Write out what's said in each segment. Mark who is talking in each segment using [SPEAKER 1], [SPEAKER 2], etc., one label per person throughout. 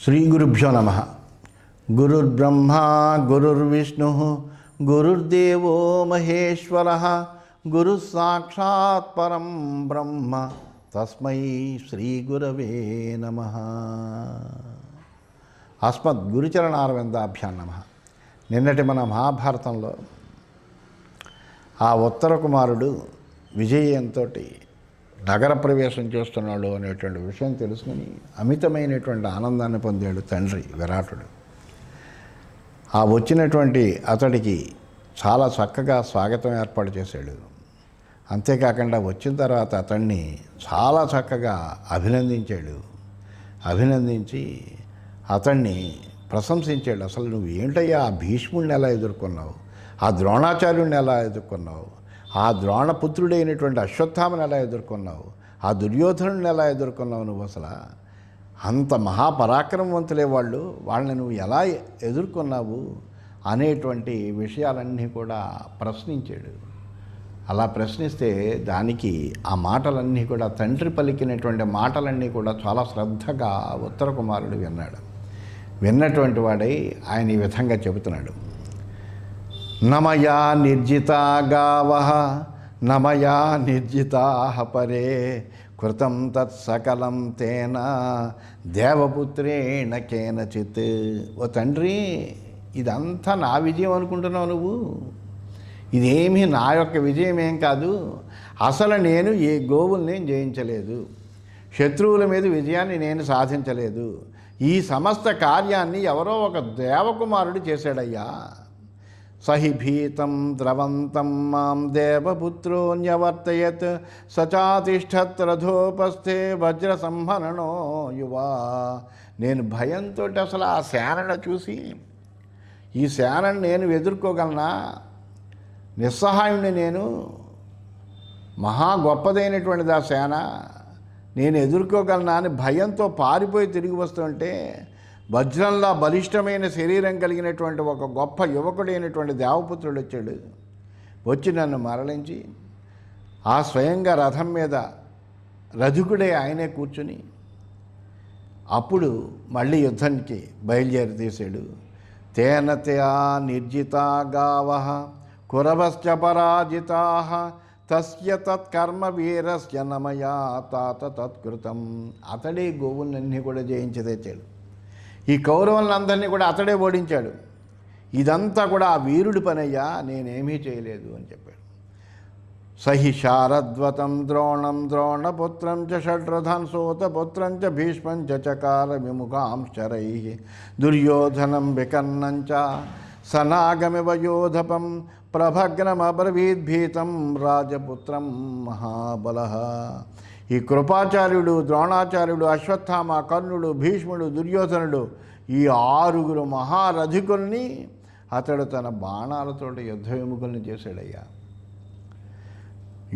[SPEAKER 1] శ్రీ గురుభ్యో నమ. గురుర్బ్రహ్మ గురుర్విష్ణు గురుర్దేవో మహేశ్వర గురు సాక్షాత్ పరం బ్రహ్మ తస్మై శ్రీ గురవే నమ. అస్మద్ గురుచరణారవిందాభ్యాం నమ. నిన్నటి మన మహాభారతంలో ఆ ఉత్తర కుమారుడు విజయంతో నగర ప్రవేశం చేస్తున్నాడు అనేటువంటి విషయం తెలుసుకుని అమితమైనటువంటి ఆనందాన్ని పొందాడు తండ్రి విరాటుడు. ఆ వచ్చినటువంటి అతడికి చాలా చక్కగా స్వాగతం ఏర్పాటు చేశాడు. అంతేకాకుండా వచ్చిన తర్వాత అతన్ని చాలా చక్కగా అభినందించి అతన్ని ప్రశంసించాడు. అసలు నువ్వు ఏంటయ్యా ఆ భీష్ముడిని ఎలా ఎదుర్కొన్నావు, ఆ ద్రోణాచార్యుడిని ఎలా ఎదుర్కొన్నావు, ఆ ద్రోణపుత్రుడైనటువంటి అశ్వత్థామని ఎలా ఎదుర్కొన్నావు, ఆ దుర్యోధనుడిని ఎలా ఎదుర్కొన్నావు, నువ్వు అసలు అంత మహాపరాక్రమవంతులే వాళ్ళని నువ్వు ఎలా ఎదుర్కొన్నావు అనేటువంటి విషయాలన్నీ కూడా ప్రశ్నించాడు. అలా ప్రశ్నిస్తే దానికి ఆ మాటలన్నీ కూడా తండ్రి పలికినటువంటి మాటలన్నీ కూడా చాలా శ్రద్ధగా ఉత్తర కుమారుడు విన్నాడు. విన్నటువంటి వాడై ఆయన ఈ విధంగా చెబుతున్నాడు. నమయా నిర్జితా గావః నమయా నిర్జితాః పరే కృతం తత్సకలం తేన దేవపుత్రేణ కేనచిత్. ఓ తండ్రి, ఇదంతా నా విజయం అనుకుంటున్నావు నువ్వు? ఇదేమీ నా యొక్క విజయం ఏం కాదు. అసలు నేను ఏ గోవుల్ని జయించలేదు, శత్రువుల మీద విజయాన్ని నేను సాధించలేదు. ఈ సమస్త కార్యాన్ని ఎవరో ఒక దేవకుమారుడు చేశాడయ్యా. సహి భీతం ద్రవంతం మాం దేవపుత్రోన్యవర్తయత్ సచాతిష్ఠత్ రథోపస్థే వజ్ర సంహరణో యువా. నేను భయంతో అసలు ఆ సేనను చూసి, ఈ సేనను నేను ఎదుర్కోగలనా, నిస్సహాయుణ్ణి నేను, మహా గొప్పదైనటువంటిది ఆ సేన, నేను ఎదుర్కోగలనా అని భయంతో పారిపోయి తిరిగి వస్తుంటే వజ్రంలా బలిష్టమైన శరీరం కలిగినటువంటి ఒక గొప్ప యువకుడైనటువంటి దేవపుత్రుడు వచ్చాడు. వచ్చి నన్ను మరలించి ఆ స్వయంగా రథం మీద రథికుడే ఆయనే కూర్చుని అప్పుడు మళ్ళీ యుద్ధానికి బయలుదేరి తీశాడు. తేన త్యా నిర్జితా గావః కురవశ్చ పరాజితాః తస్య తత్కర్మ వీరస్య నమయా తాత తత్కృతం. అతడే గోవులన్నీ కూడా జయించి తెచ్చాడు. ఈ కౌరవులందరినీ కూడా అతడే ఓడించాడు. ఇదంతా కూడా ఆ వీరుడి పనయ్యా, నేనేమీ చేయలేదు అని చెప్పాడు. సహి శారద్వతం ద్రోణం ద్రోణపుత్రం చ షడ్రథాన్ సోతపుత్రం చ భీష్మం చకార విముఖాంశరై దుర్యోధనం వికర్ణం చ సనాగమివ యోధపం ప్రభగ్నమబ్రవీద్భీతం రాజపుత్రం మహాబలః. ఈ కృపాచార్యుడు, ద్రోణాచార్యుడు, అశ్వత్థామ, కర్ణుడు, భీష్ముడు, దుర్యోధనుడు, ఈ 6 మహారథికుల్ని అతడు తన బాణాలతోటి యుద్ధ విముఖుల్ని చేశాడయ్యా.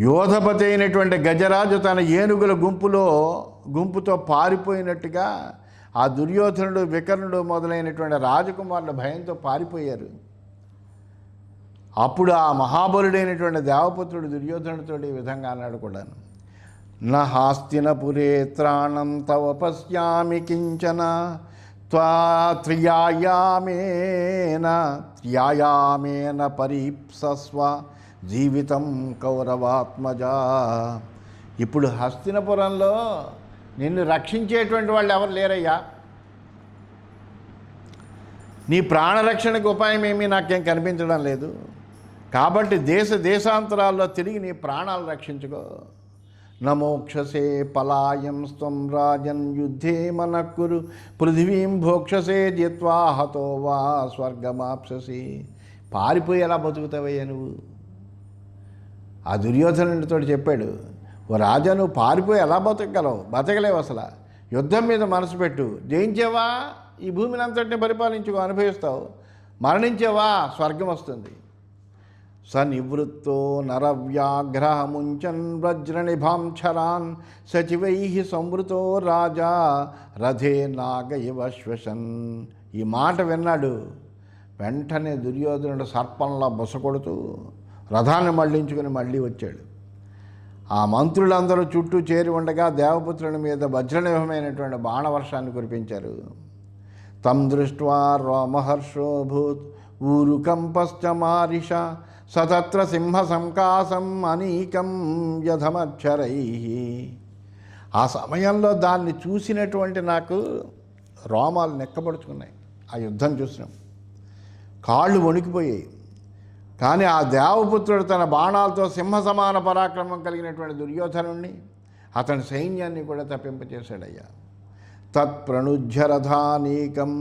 [SPEAKER 1] యోధపతి అయినటువంటి గజరాజు తన ఏనుగుల గుంపుతో పారిపోయినట్టుగా ఆ దుర్యోధనుడు, వికర్ణుడు మొదలైనటువంటి రాజకుమారుల భయంతో పారిపోయారు. అప్పుడు ఆ మహాబలుడైనటువంటి దేవపుత్రుడు దుర్యోధనుడితో ఈ విధంగా అన్నాడు కూడాను. నహాస్తినపురే త్రాణం తవ పశ్యామి కించన త్యాయామేన పరీప్సస్వ జీవితం కౌరవాత్మజా. ఇప్పుడు హస్తినపురంలో నిన్ను రక్షించేటువంటి వాళ్ళు ఎవరు లేరయ్యా. నీ ప్రాణరక్షణకు ఉపాయం ఏమీ నాకేం కనిపించడం లేదు. కాబట్టి దేశాంతరాల్లో తిరిగి నీ ప్రాణాలు రక్షించుకో. నమోక్షసే పలాయం స్వం రాజన్ యుద్ధే మనఃకురు పృథివీం భోక్షసే జిత్వా హతో వా స్వర్గమాప్ససి. పారిపోయి ఎలా బతుకుతావయ్యా నువ్వు? ఆ దుర్యోధనుడితో చెప్పాడు, ఓ రాజా, నువ్వు పారిపోయి ఎలా బతకలేవు అసలు. యుద్ధం మీద మనసు పెట్టు, జయించేవా ఈ భూమిని అంతటిని పరిపాలించుకో, అనుభవిస్తావు. మరణించేవా స్వర్గం వస్తుంది. స నివృత్తో నరవ్యాఘ్రముంచన్ వజ్రనిభాంఛరాన్ సచివై సంవృతో రాజా రథే నాగ ఇవ శ్వసన్. ఈ మాట విన్నాడు. వెంటనే దుర్యోధనుడు సర్పంలా బుసకొడుతూ రథాన్ని మళ్లించుకుని మళ్ళీ వచ్చాడు. ఆ మంత్రులందరూ చుట్టూ చేరి ఉండగా దేవపుత్రుని మీద వజ్రనిభమైనటువంటి బాణవర్షాన్ని కురిపించారు. తం దృష్ట్వా రోమహర్షోభూత్ ఊరుకంపశ్చ మారిష సతత్ర సింహ సంకాసం అనీకం యథమక్షరై. ఆ సమయంలో దాన్ని చూసినటువంటి నాకు రోమాలు నెక్కబడుచుకున్నాయి. ఆ యుద్ధం చూసినాం, కాళ్ళు వణికిపోయాయి. కానీ ఆ దేవపుత్రుడు తన బాణాలతో సింహ సమాన పరాక్రమం కలిగినటువంటి దుర్యోధనుణ్ణి, అతని సైన్యాన్ని కూడా తప్పింపచేశాడయ్యా. తత్ప్రణుజ్యరథానీకం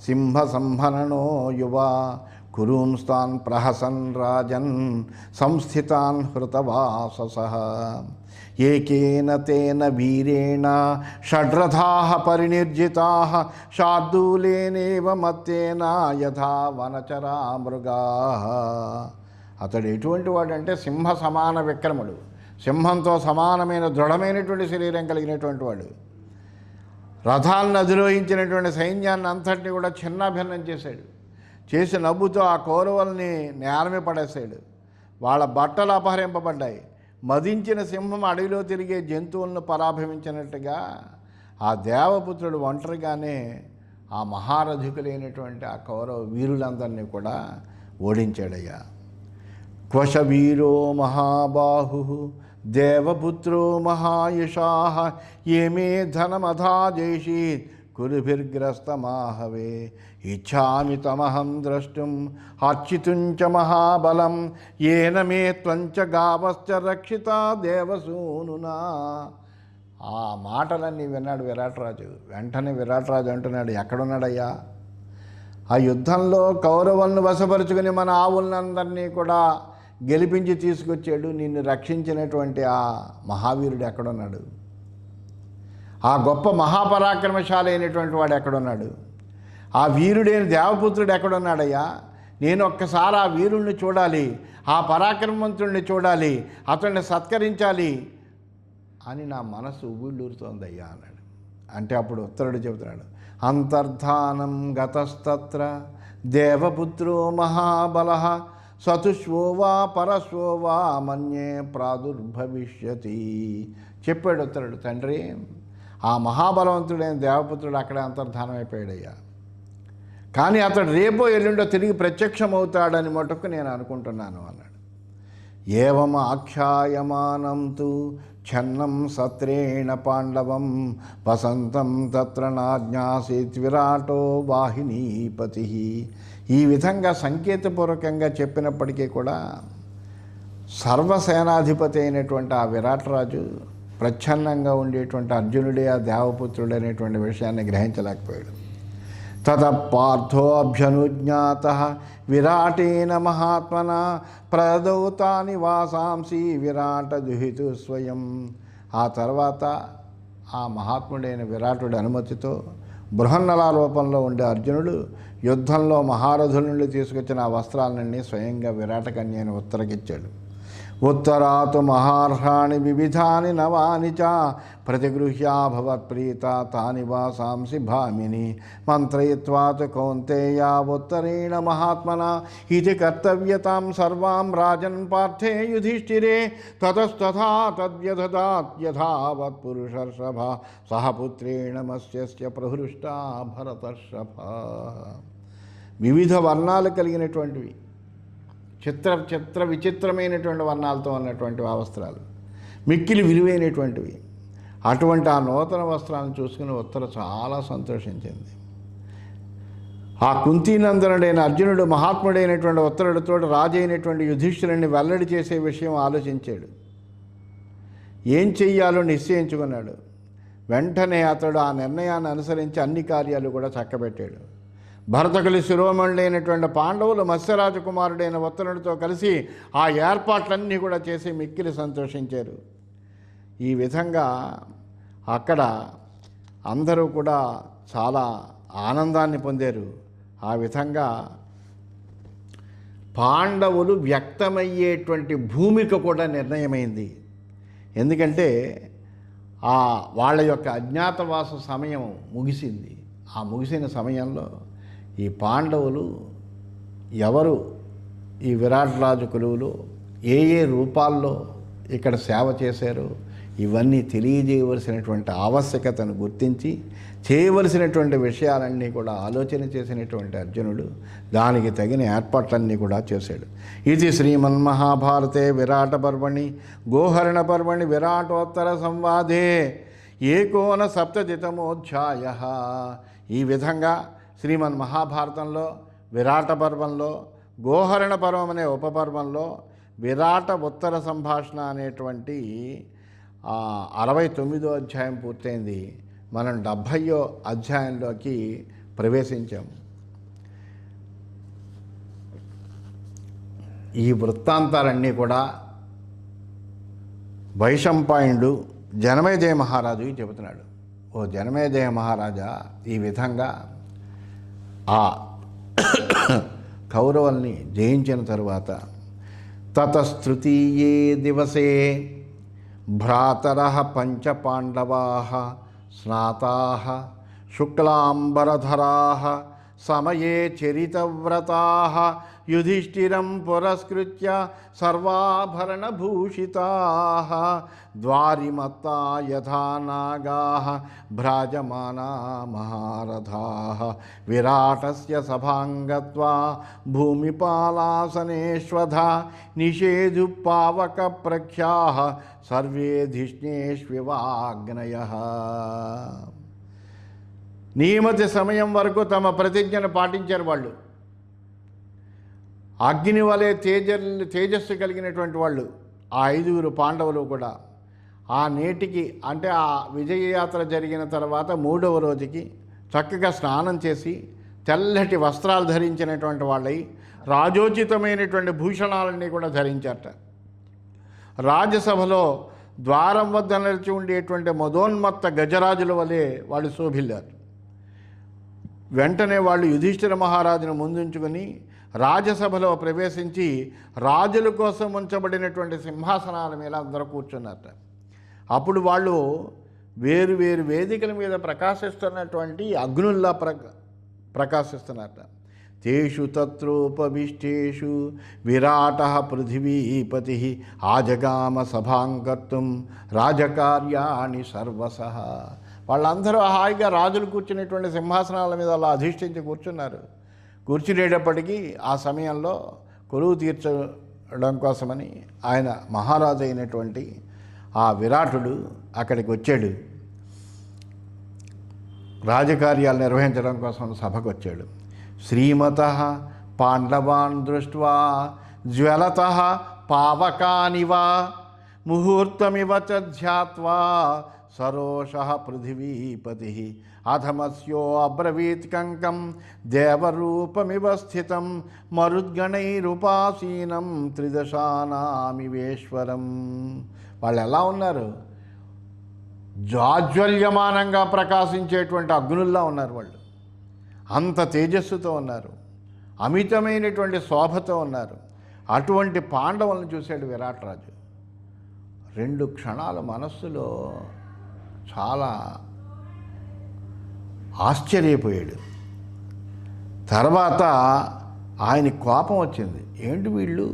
[SPEAKER 1] సింహ సంహననో యువ కురూంస్తాన్ ప్రహసన్ రాజన్ సంస్థితాన్ హృతవాససః. ఏకేన తేన వీరేణ షడ్రథాః పరినిర్జితాః శార్దూలేనేవ మత్తేన యథా వనచరా మృగాః. అతడు ఎటువంటి వాడంటే సింహ సమాన విక్రముడు, సింహంతో సమానమైన దృఢమైనటువంటి శరీరం కలిగినటువంటి వాడు. రథాలను అధిరోహించినటువంటి సైన్యాన్ని అంతటిని కూడా చిన్నాభిన్నం చేశాడు. చేసి నవ్వుతో ఆ కౌరవుల్ని నేలమే పడేశాడు. వాళ్ళ బట్టలు అపహరింపబడ్డాయి. మదించిన సింహం అడవిలో తిరిగే జంతువులను పరాభవించినట్టుగా ఆ దేవపుత్రుడు ఒంటరిగానే ఆ మహారథికులైనటువంటి ఆ కౌరవ వీరులందరినీ కూడా ఓడించాడయ్యా. క్వశ వీరో మహాబాహు దేవపుత్రో మహాయశాః ఏమే ధనమధాజైషీ కురుభిర్గ్రస్తమాహవే ఇచ్ఛామి తమహం ద్రష్టుం అర్చితుంచ మహాబలం ఏన మే త్వంచ గావశ్చ రక్షిత దేవసూనునా. ఆ మాటలన్నీ విన్నాడు విరాటరాజు. వెంటనే విరాటరాజు అంటున్నాడు, ఎక్కడున్నాడయ్యా? ఆ యుద్ధంలో కౌరవులను వశపరుచుకుని మన ఆవులందరినీ కూడా గెలిపించి తీసుకొచ్చాడు. నిన్ను రక్షించినటువంటి ఆ మహావీరుడు ఎక్కడున్నాడు? ఆ గొప్ప మహాపరాక్రమశాలి అయినటువంటి వాడు ఎక్కడున్నాడు? ఆ వీరుడైన దేవపుత్రుడు ఎక్కడున్నాడయ్యా? నేను ఒక్కసారి ఆ వీరుణ్ణి చూడాలి, ఆ పరాక్రమవంతుడిని చూడాలి, అతన్ని సత్కరించాలి అని నా మనసు ఉవ్విళ్ళూరుతోందయ్యా అన్నాడు. అంటే అప్పుడు ఉత్తరుడు చెబుతున్నాడు, అంతర్ధానం గతస్తత్ర దేవపుత్రో మహాబలః సతుష్వో వా పరస్వో వా మన్యే ప్రాదుర్భవిష్యతి. చెప్పాడు ఉత్తరుడు, తండ్రి ఆ మహాబలవంతుడైన దేవపుత్రుడు అక్కడే అంతర్ధానం అయిపోయాడయ్యా. కానీ అతడు రేపో ఎల్లుండో తిరిగి ప్రత్యక్షమవుతాడని మటుకు నేను అనుకుంటున్నాను అన్నాడు. ఏవం ఆఖ్యాయమానం తు ఛన్నం సత్రేణ పాండవం వసంతం తత్ర నాజ్ఞాసీత్ విరాటో వాహినీపతి. ఈ విధంగా సంకేతపూర్వకంగా చెప్పినప్పటికీ కూడా సర్వసేనాధిపతి అయినటువంటి ఆ విరాటరాజు ప్రచ్ఛన్నంగా ఉండేటువంటి అర్జునుడే ఆ దేవపుత్రుడు అనేటువంటి విషయాన్ని గ్రహించలేకపోయాడు. తత పార్థోऽభ్యనుజ్ఞాతః విరాటేన మహాత్మన ప్రదౌతాని వాసాంసి విరాట దుహితు స్వయం. ఆ తర్వాత ఆ మహాత్ముడైన విరాటుడి అనుమతితో బృహన్నల రూపంలో ఉండే అర్జునుడు యుద్ధంలో మహారథుల నుండి తీసుకొచ్చిన ఆ వస్త్రాలన్నీ స్వయంగా విరాటకన్యని ఉత్తరకిచ్చాడు. ఉత్తరాతు మహార్హాణి వివిధాని నవాని చ ప్రతిగృహ్యాభవత్ప్రీత తాని వాసాంసి భామిని మంత్రయిత్వాతు కౌంతేయా ఉత్తరేణ మహాత్మన ఇది కర్తవ్యతాం సర్వాం రాజన్ పార్థే యుధిష్ఠిరే తతస్తథా తద్వ్యదదాత్ యథావత్ పురుషర్షభ సహ పుత్రేణ మత్స్యస్య ప్రహృష్టా భరతర్షభ. వివిధ వర్ణాలు కలిగినటువంటివి, చిత్ర విచిత్రమైనటువంటి వర్ణాలతో ఉన్నటువంటి ఆ వస్త్రాలు, మిక్కిలి విలువైనటువంటివి. అటువంటి ఆ నూతన వస్త్రాలను చూసుకుని ఉత్తర చాలా సంతోషించింది. ఆ కుంతీనందనుడైన అర్జునుడు మహాత్ముడైనటువంటి ఉత్తరుడితో రాజు అయినటువంటి యుధిష్ఠిరుని వెల్లడి చేసే విషయం ఆలోచించాడు. ఏం చెయ్యాలో నిశ్చయించుకున్నాడు. వెంటనే అతడు ఆ నిర్ణయాన్ని అనుసరించి అన్ని కార్యాలు కూడా చక్కబెట్టాడు. భరతకులి శిరోమణులైనటువంటి పాండవులు మత్స్యరాజకుమారుడైన ఉత్తరుడితో కలిసి ఆ ఏర్పాట్లన్నీ కూడా చేసి మిక్కిలి సంతోషించారు. ఈ విధంగా అక్కడ అందరూ కూడా చాలా ఆనందాన్ని పొందారు. ఆ విధంగా పాండవులు వ్యక్తమయ్యేటువంటి భూమిక కూడా నిర్ణయమైంది. ఎందుకంటే వాళ్ళ యొక్క అజ్ఞాతవాస సమయం ముగిసింది. ఆ ముగిసిన సమయంలో ఈ పాండవులు ఎవరు ఈ విరాట్ రాజు కొలువులో ఏ రూపాల్లో ఇక్కడ సేవ చేశారు, ఇవన్నీ తెలియజేయవలసినటువంటి ఆవశ్యకతను గుర్తించి చేయవలసినటువంటి విషయాలన్నీ కూడా ఆలోచన చేసినటువంటి అర్జునుడు దానికి తగిన ఏర్పాట్లన్నీ కూడా చేశాడు. ఇది శ్రీమన్మహాభారతే విరాట పర్వణి గోహరణ పర్వణి విరాటోత్తర సంవాదే ఏకోనసప్తతితమోధ్యాయ. ఈ విధంగా శ్రీమన్మహాభారతంలో విరాట పర్వంలో గోహరణ పర్వం అనే ఉపపర్వంలో విరాట ఉత్తర సంభాషణ అనేటువంటి 69వ అధ్యాయం పూర్తయింది. మనం 70వ అధ్యాయంలోకి ప్రవేశించాము. ఈ వృత్తాంతాలన్నీ కూడా వైశంపాయనుడు జనమేజయ మహారాజుకి చెబుతున్నాడు. ఓ జనమేజయ మహారాజా, ఈ విధంగా ఆ కౌరవుల్ని జయించిన తరువాత తతస్తృతీయే దివసే భ్రాతరః పంచ పాండవాః స్నాతాః శుక్లాంబరధరాః సమయే చరితవ్రతాః యుధిష్ఠిరం పురస్కృత్య సర్వాభరణభూషితాః ద్వారిమత్తా యథా నాగాః భ్రాజమానా మహారథాః విరాటస్య సభాంగత్వా భూమిపాలాసనేష్వధా నిషేధు పావక ప్రఖ్యాః సర్వే ధిష్ణేష్వివాగ్నయః. నియమిత సమయం వరకు తమ ప్రతిజ్ఞను పాటించారు వాళ్ళు. అగ్ని వలె తేజస్సు కలిగినటువంటి వాళ్ళు ఆ 5 పాండవులు కూడా ఆ నేటికి అంటే ఆ విజయయాత్ర జరిగిన తర్వాత 3వ రోజుకి చక్కగా స్నానం చేసి తెల్లటి వస్త్రాలు ధరించినటువంటి వాళ్ళై రాజోచితమైనటువంటి భూషణాలన్నీ కూడా ధరించారట. రాజ్యసభలో ద్వారం వద్ద నిలిచి ఉండేటువంటి మదోన్మత్త గజరాజుల వలె వాళ్ళు శోభిల్లారు. వెంటనే వాళ్ళు యుధిష్ఠిర మహారాజును ముందుంచుకొని రాజ్యసభలో ప్రవేశించి రాజుల కోసం ఉంచబడినటువంటి సింహాసనాల మీద అందరూ కూర్చున్నారట. అప్పుడు వాళ్ళు వేరు వేరు వేదికల మీద ప్రకాశిస్తున్నటువంటి అగ్నుల్లా ప్రకాశిస్తున్నారట. తేషు తత్రోపవిష్టేషు విరాటః పృథివీపతి ఆజగామ సభాంకర్తుం రాజకార్యాణి సర్వసః. వాళ్ళందరూ హాయిగా రాజులు కూర్చునేటువంటి సింహాసనాల మీద అలా అధిష్ఠించి కూర్చున్నారు. కూర్చునేటప్పటికీ ఆ సమయంలో కొలువు తీర్చడం కోసమని ఆయన మహారాజు అయినటువంటి ఆ విరాటుడు అక్కడికి వచ్చాడు. రాజకార్యాలు నిర్వహించడం కోసం సభకు వచ్చాడు. శ్రీమతః పాండవాన్ దృష్ట్వా జ్వలతః పావకానివ ముహూర్తమివ చ ధ్యాత్వా సరోషః పృథివీపతి అధమస్యో అబ్రవీత్ కంకం దేవరూపమివ స్థితం మరుద్గణైరుపాసీనం త్రిదశానామివేశ్వరం. వాళ్ళు ఎలా ఉన్నారు? జాజ్వల్యమానంగా ప్రకాశించేటువంటి అగ్నుల్లా ఉన్నారు. వాళ్ళు అంత తేజస్సుతో ఉన్నారు, అమితమైనటువంటి శోభతో ఉన్నారు. అటువంటి పాండవులను చూశాడు విరాటరాజు. 2 క్షణాల మనస్సులో చాలా ఆశ్చర్యపోయాడు. తర్వాత ఆయన కోపం వచ్చింది. ఏంటి వీళ్ళు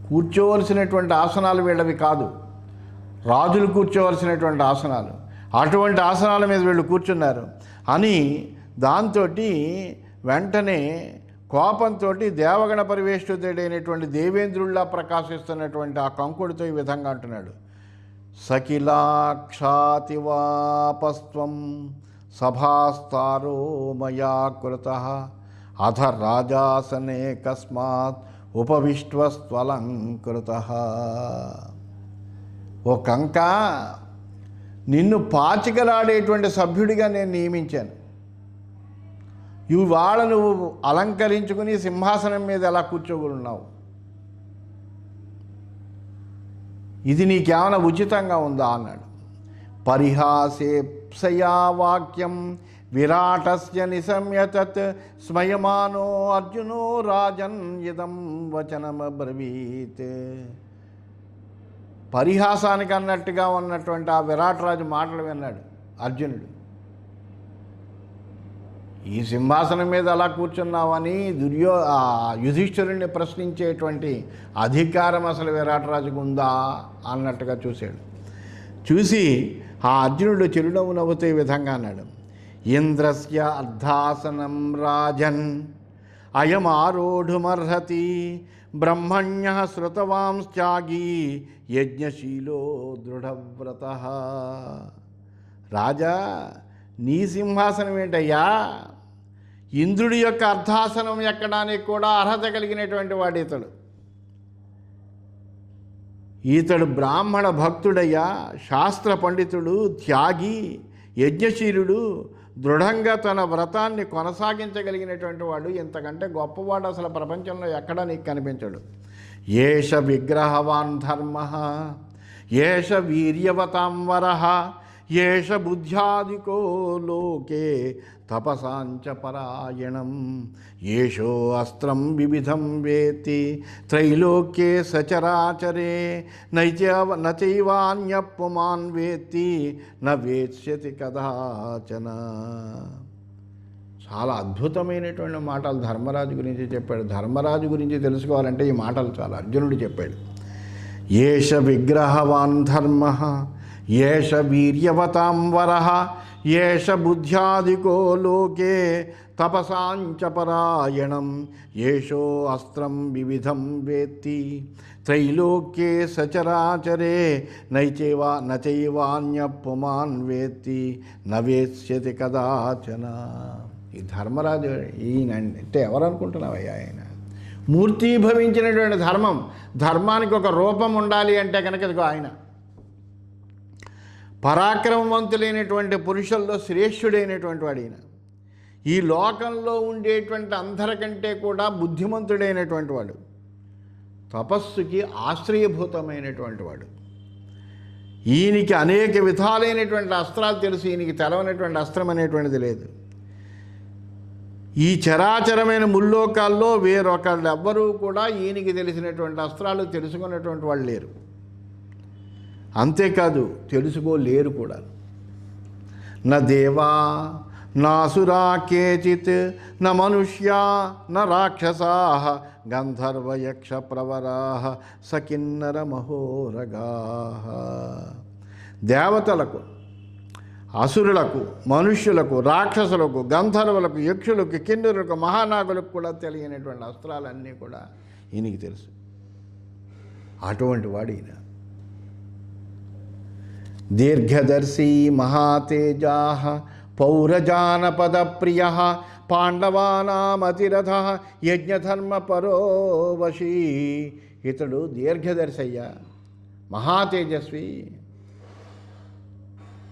[SPEAKER 1] కూర్చోవలసినటువంటి ఆసనాలు వీళ్ళవి కాదు, రాజులు కూర్చోవలసినటువంటి ఆసనాలు, అటువంటి ఆసనాల మీద వీళ్ళు కూర్చున్నారు అని దాంతో వెంటనే కోపంతో దేవగణ పరివేష్టితుడైనటువంటి దేవేంద్రుల్లా ప్రకాశిస్తున్నటువంటి ఆ కంకుడితో ఈ విధంగా అంటున్నాడు. సకిలాక్షాతివాపస్త్వం సభాస్తారో మయా కృతః అధ రాజాసనే కస్మాత్ ఉపవిష్ట్వస్త్వలంకృతః. ఓ కంక, నిన్ను పాచికలాడేటువంటి సభ్యుడిగా నేను నియమించాను. ఇవాళ నువ్వు అలంకరించుకుని సింహాసనం మీద ఎలా కూర్చోగలున్నావు? ఇది నీకేమైనా ఉచితంగా ఉందా అన్నాడు. పరిహాసేప్సయా వాక్యం విరాటస్య నిశమ్యతత్ స్మయమానో అర్జునో రాజన్ ఇదం వచనమబ్రవీత్. పరిహాసానికి అన్నట్టుగా ఉన్నటువంటి ఆ విరాటరాజు మాటలు విన్నాడు అర్జునుడు. ఈ సింహాసనం మీద అలా కూర్చున్నావని యుధిష్ఠిరుణ్ణి ప్రశ్నించేటువంటి అధికారం అసలు విరాటరాజుకు ఉందా అన్నట్టుగా చూశాడు. చూసి ఆ అర్జునుడు చిరునవ్వు నవ్వుతూ ఈ విధంగా అన్నాడు, ఇంద్రస్య అర్ధాసనం రాజన్ అయమారోఢుమర్హతి బ్రహ్మణ్య శృతవాంశ్చాగీ యజ్ఞశీలో దృఢవ్రత. రాజా, నీ సింహాసనం ఏంటయ్యా? ఇంద్రుడి యొక్క అర్ధాసనం ఎక్కడానికి కూడా అర్హత కలిగినటువంటి వాడు ఈతడు బ్రాహ్మణ భక్తుడయ్యా, శాస్త్ర పండితుడు, త్యాగి, యజ్ఞశీలుడు, దృఢంగా తన వ్రతాన్ని కొనసాగించగలిగినటువంటి వాడు. ఇంతకంటే గొప్పవాడు అసలు ప్రపంచంలో ఎక్కడా నీకు కనిపించడు. ఏష విగ్రహవాన్ ధర్మ, ఏష వీర్యవతాంవరః, ఏష బుద్ధ్యాదికో లోకే తపసాంచ పరాయణం, ఏషో అస్త్రం వివిధం వేత్తి త్రైలోక్యే సచరాచరే నచైవాన్యపుమాన్ వేత్తి న వేత్స్యతి కదాచన. చాలా అద్భుతమైనటువంటి మాటలు ధర్మరాజు గురించి చెప్పాడు. ధర్మరాజు గురించి తెలుసుకోవాలంటే ఈ మాటలు చాలా అర్జునుడు చెప్పాడు. ఏష విగ్రహవాన్ ధర్మ, ఏష వీర్యవతాంవరః, ఏష బుద్ధ్యాదికో లోకే తపసాంచ పరాయణం, ఏషో అస్త్రం వివిధం వేత్తి త్రైలోక్యే సచరాచరే నచైవాన్యపుమాన్ వేత్తి న వేత్స్యతి కదాచన. ఈ ధర్మరాజు ఈయన అంటే ఎవరనుకుంటున్నావయ్యా? ఆయన మూర్తీభవించినటువంటి ధర్మం. ధర్మానికి ఒక రూపం ఉండాలి అంటే కనుక ఇదిగో ఆయన పరాక్రమవంతులైనటువంటి పురుషుల్లో శ్రేష్ఠుడైనటువంటి వాడు ఈయన. ఈ లోకంలో ఉండేటువంటి అందరికంటే కూడా బుద్ధిమంతుడైనటువంటి వాడు, తపస్సుకి ఆశ్రయభూతమైనటువంటి వాడు. ఈయనకి అనేక విధాలైనటువంటి అస్త్రాలు తెలుసు. ఈయనకి తెలవనటువంటి అస్త్రం అనేటువంటిది లేదు. ఈ చరాచరమైన ముల్లోకాల్లో వేరొకళ్ళు ఎవ్వరూ కూడా ఈయనకి తెలిసినటువంటి అస్త్రాలు తెలుసుకున్నటువంటి వాళ్ళు లేరు. అంతేకాదు తెలుసుకోలేరు కూడా. నా దేవా నాసురా కేచిత్ న మనుష్యా న రాక్షసా గంధర్వయక్ష ప్రవరా సకిన్నర మహోరగా. దేవతలకు, అసురులకు, మనుష్యులకు, రాక్షసులకు, గంధర్వులకు, యక్షులకు, కిన్నరులకు, మహానాగులకు కూడా తెలియనటువంటి అస్త్రాలన్నీ కూడా ఈయనకి తెలుసు. అటువంటి వాడు ఈయన. దీర్ఘదర్శీ మహాతేజా పౌరజానపద ప్రియ పాండవానామతిరథ యజ్ఞధర్మపరో వశీ. ఇతడు దీర్ఘదర్శయ్య, మహాతేజస్వి.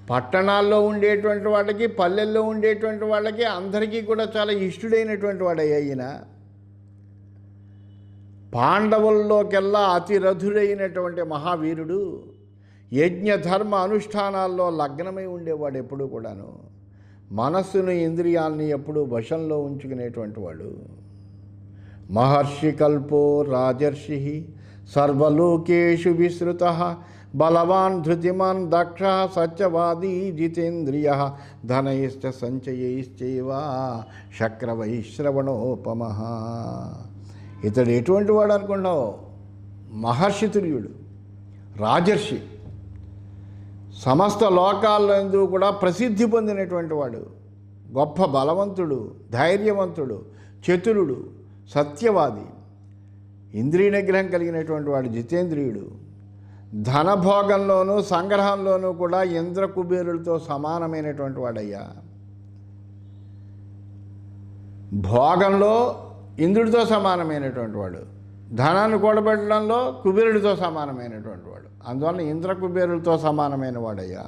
[SPEAKER 1] పట్టణాల్లో ఉండేటువంటి వాళ్ళకి, పల్లెల్లో ఉండేటువంటి వాళ్ళకి అందరికీ కూడా చాలా ఇష్టుడైనటువంటి వాడయ్యా ఈయన. పాండవుల్లోకెల్లా అతిరథుడైనటువంటి మహావీరుడు. యజ్ఞధర్మ అనుష్ఠానాల్లో లగ్నమై ఉండేవాడు ఎప్పుడూ కూడాను. మనస్సును, ఇంద్రియాల్ని ఎప్పుడూ వశంలో ఉంచుకునేటువంటి వాడు. మహర్షి కల్పో రాజర్షి సర్వలోకేషు విశ్రుత బలవాన్ ధృతిమాన్ దక్ష సత్యవాదీ జితేంద్రియ ధనైశ్చ సంచయైశ్చైవ శక్రవైశ్రవణోపమ. ఇతడు ఎటువంటి వాడు అనుకున్నావు? మహర్షి తుల్యుడు, రాజర్షి, సమస్త లోకాలందు కూడా ప్రసిద్ధి పొందినటువంటి వాడు. గొప్ప బలవంతుడు, ధైర్యవంతుడు, చతురుడు, సత్యవాది, ఇంద్రియ నిగ్రహం కలిగినటువంటి వాడు, జితేంద్రియుడు. ధనభోగంలోనూ సంగ్రహంలోనూ కూడా ఇంద్ర కుబేరులతో సమానమైనటువంటి వాడయ్యా. భోగంలో ఇంద్రుడితో సమానమైనటువంటి వాడు, ధనాన్ని కూడబెట్టడంలో కుబేరుడితో సమానమైనటువంటి వాడు. అందువల్ల ఇంద్ర కుబేరులతో సమానమైన వాడయ్యా.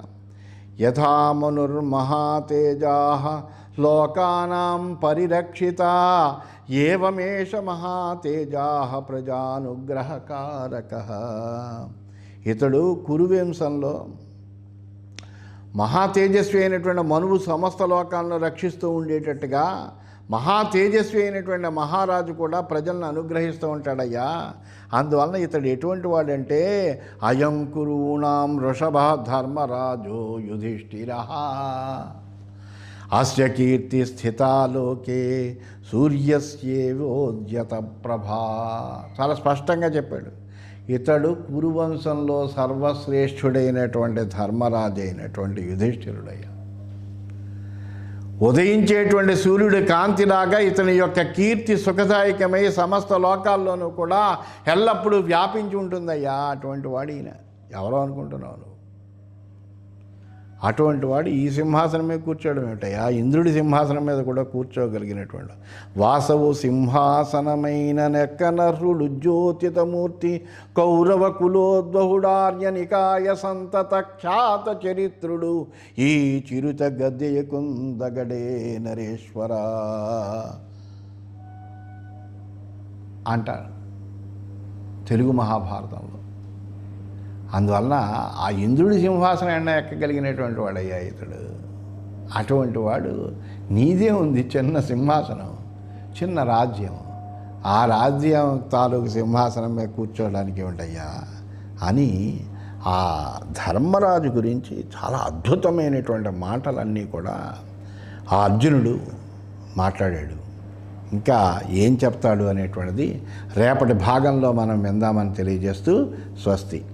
[SPEAKER 1] యథామనుర్మహాతేజా లోకానాం పరిరక్షిత ఏవమేష మహాతేజా ప్రజానుగ్రహకారక. ఇతడు కురువంశంలో మహాతేజస్వి అయినటువంటి మనువు సమస్త లోకాలను రక్షిస్తూ ఉండేటట్టుగా మహాతేజస్వి అయినటువంటి మహారాజు కూడా ప్రజలను అనుగ్రహిస్తూ ఉంటాడయ్యా. అందువలన ఇతడు ఎటువంటి వాడంటే అయం కురూణాం వృషభ ధర్మరాజో యుధిష్ఠిర అస్య కీర్తి స్థితాలోకే సూర్యస్యేవోద్యత ప్రభా. చాలా స్పష్టంగా చెప్పాడు. ఇతడు కురువంశంలో సర్వశ్రేష్ఠుడైనటువంటి ధర్మరాజు అయినటువంటి యుధిష్ఠిరుడయ్యా. ఉదయించేటువంటి సూర్యుడి కాంతిలాగా ఇతని యొక్క కీర్తి సుఖదాయకమై సమస్త లోకాల్లోనూ కూడా ఎల్లప్పుడూ వ్యాపించి ఉంటుందయ్యా. అటువంటి వాడు ఈయన. ఎవరో అనుకుంటున్నావు నువ్వు? అటువంటి వాడు ఈ సింహాసనం మీద కూర్చోవడం ఏమిటయ్యా? ఇంద్రుడి సింహాసనం మీద కూడా కూర్చోగలిగినటువంటి వాసవు సింహాసనమైన నెక్కనర్రుడు జ్యోతితమూర్తి కౌరవ కులోద్వహుడార్య నికాయ సంతత ఖ్యాత చరిత్రుడు ఈ చిరుత గద్దెయకుందగడే నరేశ్వర అంటారు తెలుగు మహాభారతంలో. అందువలన ఆ ఇంద్రుడి సింహాసనం ఎండ ఎక్కగలిగినటువంటి వాడయ్యా ఇతడు. అటువంటి వాడు నీదే ఉంది చిన్న సింహాసనం, చిన్న రాజ్యం, ఆ రాజ్యం తాలూకు సింహాసనం మీద కూర్చోవడానికి ఏమిటయ్యా అని ఆ ధర్మరాజు గురించి చాలా అద్భుతమైనటువంటి మాటలన్నీ కూడా ఆ అర్జునుడు మాట్లాడాడు. ఇంకా ఏం చెప్తాడు అనేటువంటిది రేపటి భాగంలో మనం విందామని తెలియజేస్తూ స్వస్తి.